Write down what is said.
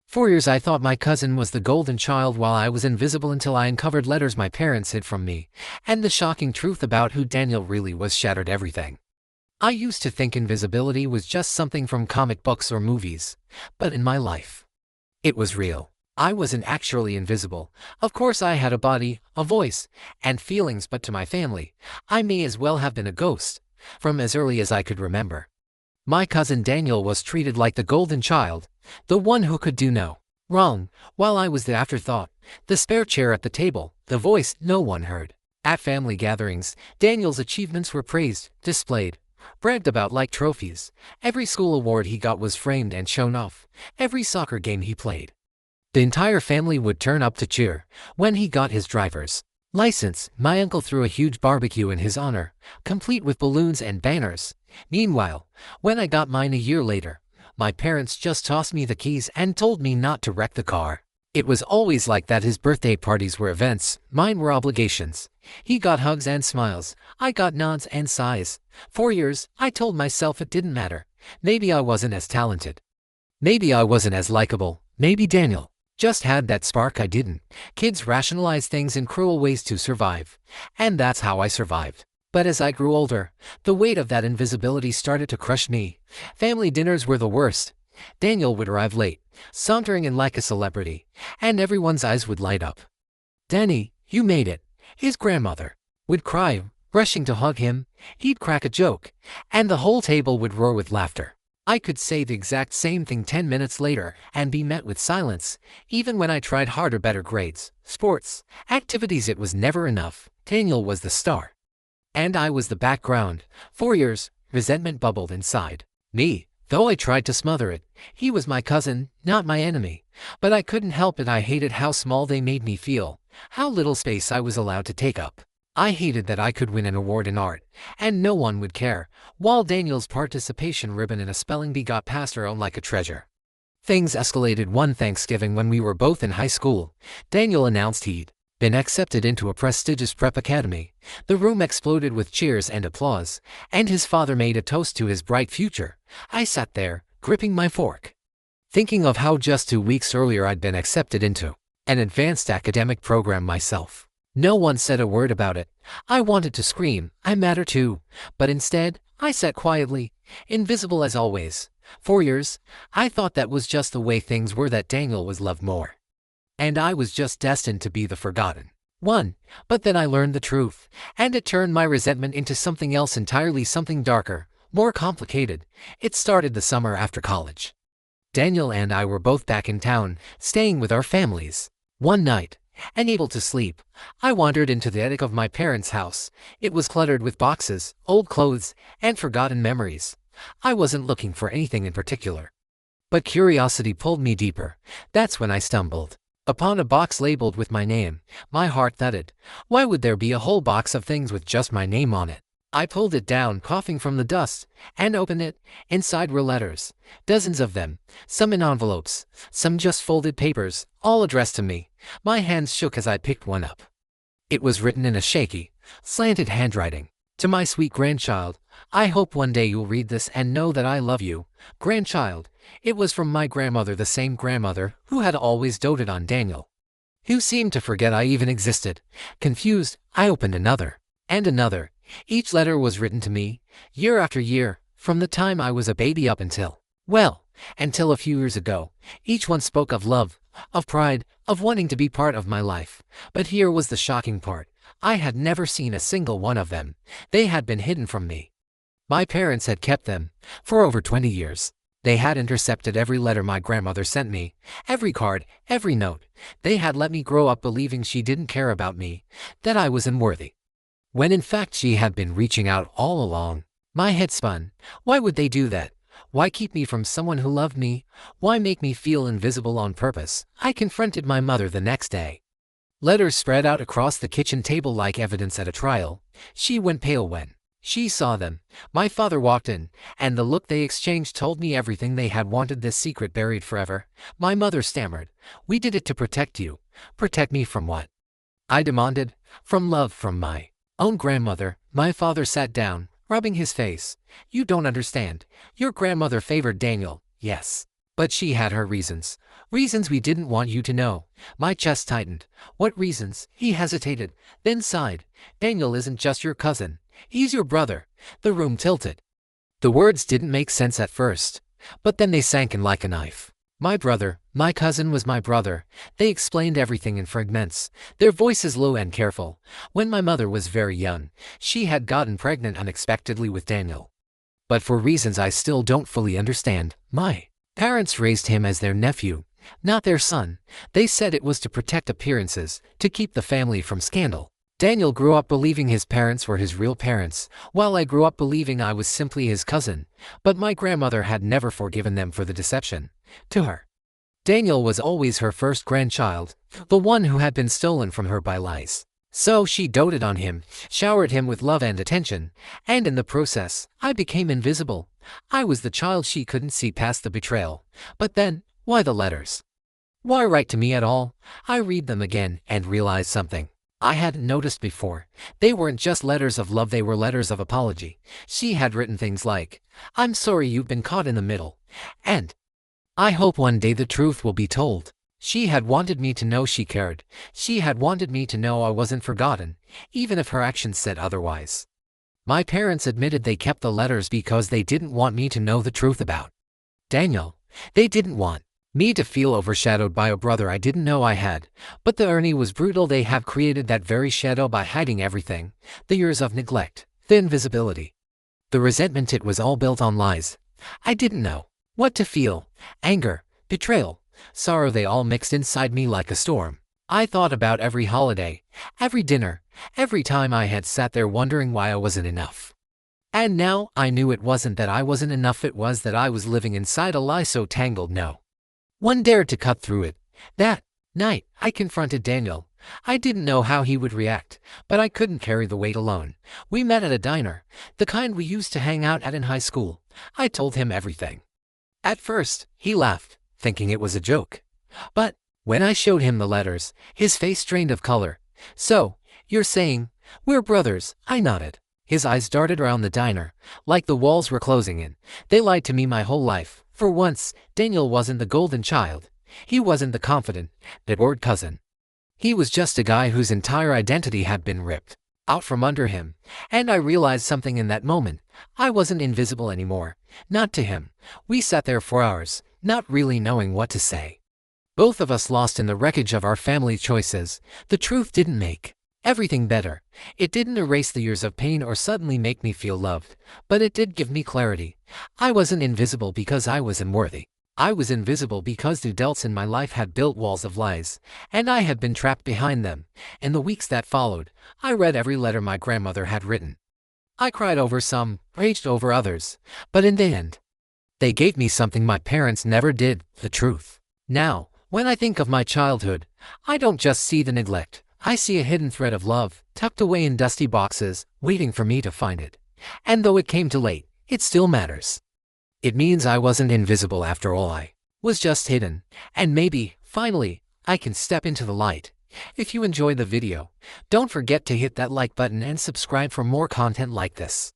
4 years I thought my cousin was the golden child while I was invisible until I uncovered letters my parents hid from me, and the shocking truth about who Daniel really was shattered everything. I used to think invisibility was just something from comic books or movies, but in my life, it was real. I wasn't actually invisible. Of course I had a body, a voice, and feelings, but to my family, I may as well have been a ghost, from as early as I could remember. My cousin Daniel was treated like the golden child, the one who could do no wrong, while I was the afterthought, the spare chair at the table, the voice no one heard. At family gatherings, Daniel's achievements were praised, displayed, bragged about like trophies. Every school award he got was framed and shown off, every soccer game he played. The entire family would turn up to cheer. When he got his driver's license, my uncle threw a huge barbecue in his honor, complete with balloons and banners. Meanwhile, when I got mine a year later, my parents just tossed me the keys and told me not to wreck the car. It was always like that. His birthday parties were events, mine were obligations. He got hugs and smiles, I got nods and sighs. 4 years, I told myself it didn't matter. Maybe I wasn't as talented. Maybe I wasn't as likable. Maybe Daniel just had that spark I didn't. Kids rationalize things in cruel ways to survive. And that's how I survived. But as I grew older, the weight of that invisibility started to crush me. Family dinners were the worst. Daniel would arrive late, sauntering in like a celebrity, and everyone's eyes would light up. "Danny, you made it." His grandmother would cry, rushing to hug him. He'd crack a joke, and the whole table would roar with laughter. I could say the exact same thing 10 minutes later and be met with silence. Even when I tried harder, better grades, sports, activities, it was never enough. Daniel was the star, and I was the background. 4 years, resentment bubbled inside me. Though I tried to smother it, he was my cousin, not my enemy. But I couldn't help it. I hated how small they made me feel, how little space I was allowed to take up. I hated that I could win an award in art, and no one would care, while Daniel's participation ribbon in a spelling bee got passed around like a treasure. Things escalated one Thanksgiving when we were both in high school. Daniel announced he'd been accepted into a prestigious prep academy. The room exploded with cheers and applause, and his father made a toast to his bright future. I sat there, gripping my fork, thinking of how just 2 weeks earlier I'd been accepted into an advanced academic program myself. No one said a word about it. I wanted to scream, "I matter too," but instead, I sat quietly, invisible as always. 4 years, I thought that was just the way things were, that Daniel was loved more, and I was just destined to be the forgotten one. But then I learned the truth, and it turned my resentment into something else entirely, something darker, more complicated. It started the summer after college. Daniel and I were both back in town, staying with our families. One night, unable to sleep, I wandered into the attic of my parents' house. It was cluttered with boxes, old clothes, and forgotten memories. I wasn't looking for anything in particular, but curiosity pulled me deeper. That's when I stumbled upon a box labeled with my name. My heart thudded. Why would there be a whole box of things with just my name on it? I pulled it down, coughing from the dust, and opened it. Inside were letters, dozens of them, some in envelopes, some just folded papers, all addressed to me. My hands shook as I picked one up. It was written in a shaky, slanted handwriting. "To my sweet grandchild, I hope one day you'll read this and know that I love you, grandchild." It was from my grandmother, the same grandmother who had always doted on Daniel, who seemed to forget I even existed. Confused, I opened another, and another. Each letter was written to me, year after year, from the time I was a baby up until a few years ago. Each one spoke of love, of pride, of wanting to be part of my life. But here was the shocking part. I had never seen a single one of them. They had been hidden from me. My parents had kept them for over 20 years. They had intercepted every letter my grandmother sent me, every card, every note. They had let me grow up believing she didn't care about me, that I was unworthy, when in fact she had been reaching out all along. My head spun. Why would they do that? Why keep me from someone who loved me? Why make me feel invisible on purpose? I confronted my mother the next day. Letters spread out across the kitchen table like evidence at a trial. She went pale when she saw them. My father walked in, and the look they exchanged told me everything. They had wanted this secret buried forever. My mother stammered, "We did it to protect you." "Protect me from what?" I demanded. "From love, from my own grandmother." My father sat down, rubbing his face. "You don't understand. Your grandmother favored Daniel, yes. But she had her reasons. Reasons we didn't want you to know. My chest tightened. What reasons? He hesitated, then sighed. Daniel isn't just your cousin. He's your brother. The room tilted. The words didn't make sense at first, but then they sank in like a knife. My brother, my cousin was my brother. They explained everything in fragments, their voices low and careful. When my mother was very young, she had gotten pregnant unexpectedly with Daniel. But for reasons I still don't fully understand, my parents raised him as their nephew, not their son. They said it was to protect appearances, to keep the family from scandal. Daniel grew up believing his parents were his real parents, while I grew up believing I was simply his cousin. But my grandmother had never forgiven them for the deception. To her, Daniel was always her first grandchild, the one who had been stolen from her by lies. So she doted on him, showered him with love and attention, and in the process, I became invisible. I was the child she couldn't see past the betrayal. But then, why the letters? Why write to me at all? I read them again and realized something I hadn't noticed before. They weren't just letters of love, they were letters of apology. She had written things like, "I'm sorry you've been caught in the middle," and "I hope one day the truth will be told." She had wanted me to know she cared. She had wanted me to know I wasn't forgotten, even if her actions said otherwise. My parents admitted they kept the letters because they didn't want me to know the truth about Daniel. They didn't want me to feel overshadowed by a brother I didn't know I had. But the irony was brutal. They have created that very shadow by hiding everything. The years of neglect, the invisibility, the resentment, it was all built on lies. I didn't know what to feel. Anger, betrayal, sorrow, they all mixed inside me like a storm. I thought about every holiday, every dinner, every time I had sat there wondering why I wasn't enough. And now I knew it wasn't that I wasn't enough, it was that I was living inside a lie so tangled no one dared to cut through it. That night, I confronted Daniel. I didn't know how he would react, but I couldn't carry the weight alone. We met at a diner, the kind we used to hang out at in high school. I told him everything. At first, he laughed, thinking it was a joke. But when I showed him the letters, his face drained of color. "So, you're saying we're brothers?" I nodded. His eyes darted around the diner, like the walls were closing in. They lied to me my whole life. For once, Daniel wasn't the golden child. He wasn't the confident, adored cousin. He was just a guy whose entire identity had been ripped out from under him. And I realized something in that moment. I wasn't invisible anymore. Not to him. We sat there for hours, not really knowing what to say. Both of us lost in the wreckage of our family choices. The truth didn't make everything better. It didn't erase the years of pain or suddenly make me feel loved, but it did give me clarity. I wasn't invisible because I was unworthy. I was invisible because the adults in my life had built walls of lies, and I had been trapped behind them. In the weeks that followed, I read every letter my grandmother had written. I cried over some, raged over others, but in the end, they gave me something my parents never did, the truth. Now, when I think of my childhood, I don't just see the neglect. I see a hidden thread of love, tucked away in dusty boxes, waiting for me to find it. And though it came too late, it still matters. It means I wasn't invisible after all, I was just hidden. And maybe, finally, I can step into the light. If you enjoyed the video, don't forget to hit that like button and subscribe for more content like this.